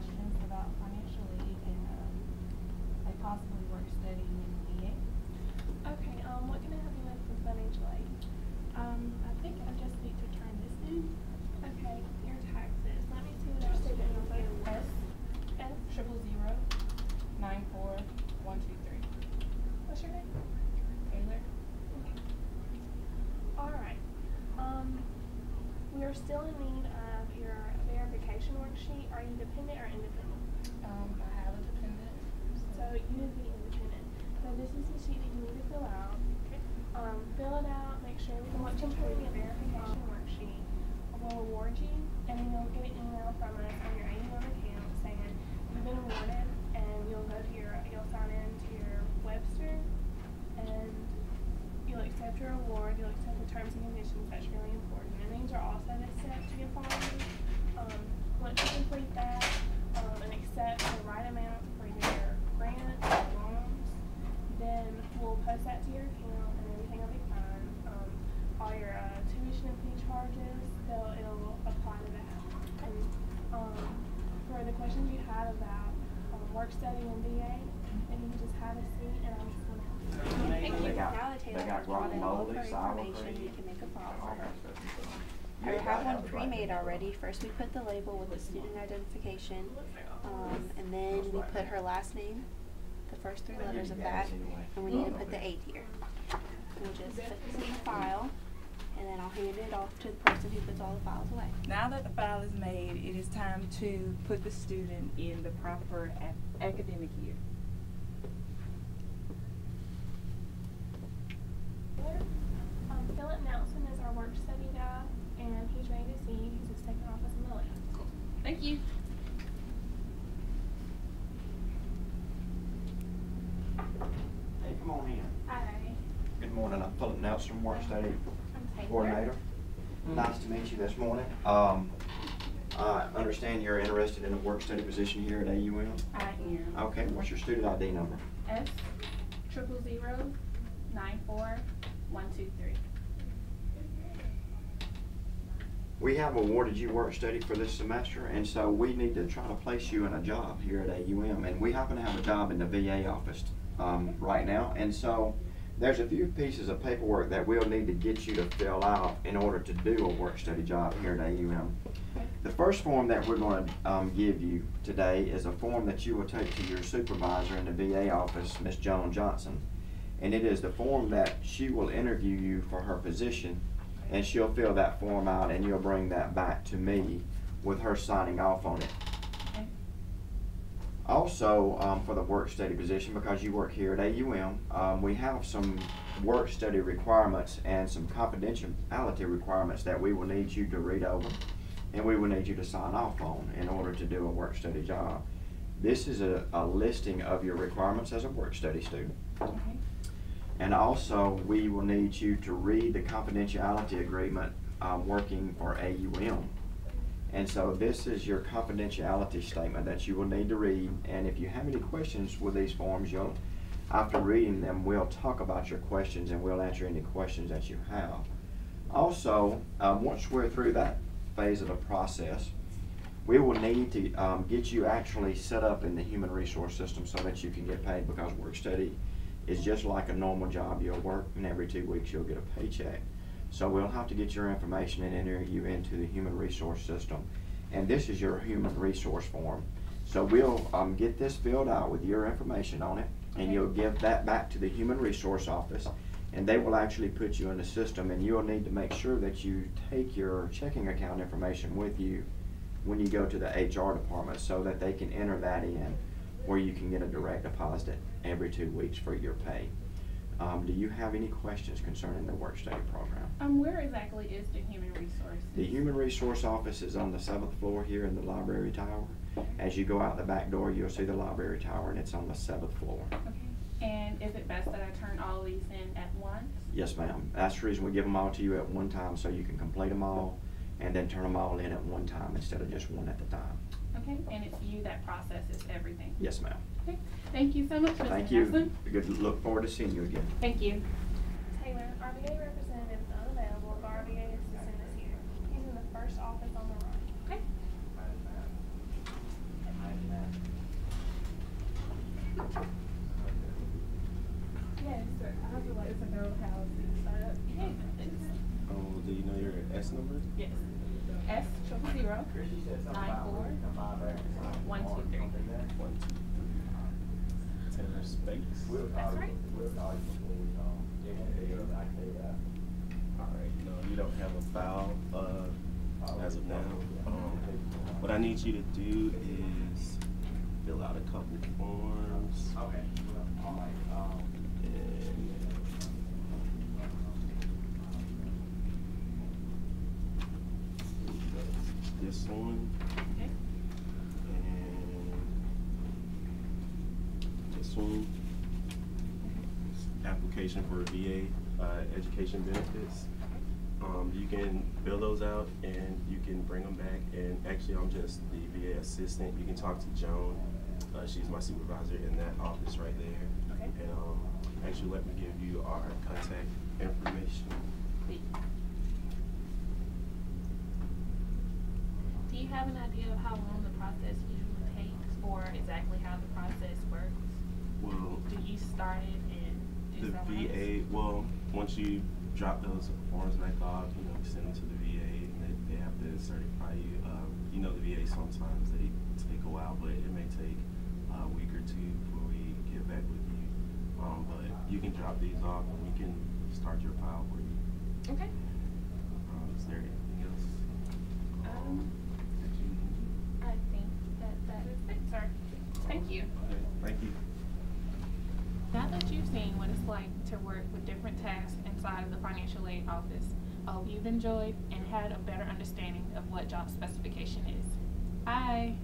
questions about financial aid and like possibly work study in VA. Okay, what can I help you with financial aid? I think I just need to turn this in. Okay, your taxes. Let me see what our student number is. S. 000-94123. What's your name? Taylor. Okay. Alright. We are still in need of your verification worksheet. Are you dependent or independent? I have a dependent. So you need to be independent. So this is the sheet that you need to fill out. Okay. Fill it out, make sure everything looks complete, a verification worksheet. We'll award you, and then you'll get an email from us on your AUM account saying you've been awarded, and you'll sign in to your Webster, and you'll accept your award, you'll accept the terms and conditions. That's really important. And these are also the steps you can follow. Once you complete that, and accept the right amount for your grants or loans, then we'll post that to your account and everything will be fine. All your tuition and fee charges, it'll apply to that. And for the questions you had about work study and VA, if you just have a seat and I'm just going to Thank you. Now Now that that Taylor has brought in all of her information, we can make a file for her. I have one pre-made already. First we put the label with the student identification, and then we put her last name, the first 3 letters of that, and we need to put the 8 here. We'll just put this in the file, and then I'll hand it off to the person who puts all the files away. Now that the file is made, it is time to put the student in the proper academic year. Philip Nelson is our work study guy, and he's ready to see you. He's just taking office in the left. Thank you. Hey, come on in. Hi. Good morning. I'm Philip Nelson, work study I'm Taylor. coordinator. Nice to meet you this morning. I understand you're interested in a work study position here at AUM. I am. Okay, what's your student ID number? S 000-94123. We have awarded you work study for this semester, and so we need to try to place you in a job here at AUM. And we happen to have a job in the VA office right now, and so there's a few pieces of paperwork that we'll need to get you to fill out in order to do a work study job here at AUM. The first form that we're going to give you today is a form that you will take to your supervisor in the VA office, Ms. Joan Johnson. And it is the form that she will interview you for her position, and she'll fill that form out and you'll bring that back to me with her signing off on it. Okay. Also, for the work study position, because you work here at AUM, we have some work study requirements and some confidentiality requirements that we will need you to read over, and we will need you to sign off on in order to do a work study job. This is a listing of your requirements as a work study student. Okay. And also, we will need you to read the confidentiality agreement working for AUM. And so this is your confidentiality statement that you will need to read. And if you have any questions with these forms, after reading them, we'll talk about your questions and we'll answer any questions that you have. Also, once we're through that phase of the process, we will need to get you actually set up in the human resource system so that you can get paid, because work study is just like a normal job. You'll work and every 2 weeks you'll get a paycheck. So we'll have to get your information and enter you into the human resource system. And this is your human resource form. So we'll get this filled out with your information on it, and you'll give that back to the human resource office, and they will actually put you in the system, and you'll need to make sure that you take your checking account information with you when you go to the HR department so that they can enter that in, where you can get a direct deposit every 2 weeks for your pay. Do you have any questions concerning the work study program? Where exactly is the human resource? The human resource office is on the 7th floor here in the library tower. As you go out the back door, you'll see the library tower, and it's on the 7th floor. Okay. And is it best that I turn all these in at once? Yes, ma'am. That's the reason we give them all to you at one time, so you can complete them all and then turn them all in at one time instead of just one at a time. Okay. And it's you that processes everything? Yes, ma'am. Okay. Thank you so much, Mr. Thank you. Nelson. Good. Look forward to seeing you again. Thank you. Taylor, our VA representative is unavailable, but our VA assistant is here. He's in the first office on the right. Okay. Yes, sir. I would like to know how to sign up payments. Oh, do you know your S number? Yes. S00944123. 1, 2, 3. Taylor Space. That's right. Alright, no, you don't have a file as of now. What I need you to do is fill out a couple forms. And this one. Okay. And this one. Application for VA education benefits. You can fill those out and you can bring them back. And actually, I'm just the VA assistant. You can talk to Joan. She's my supervisor in that office right there. Okay. And actually, let me give you our contact information. Please. Do you have an idea of how long the process usually takes, or exactly how the process works? Well, Do you start it and do the something VA, well, once you drop those forms back off, you know, send them to the VA, and they have to certify you. You know, the VA sometimes they take a while, but it may take a week or two before we get back with you. But you can drop these off, and we can start your file for you. Okay. Is there anything else that you need? I think that is it, sir. Thank you. Okay, thank you. Now that you've seen what it's like to work with different tasks inside of the financial aid office, I hope you've enjoyed and had a better understanding of what job specification is. I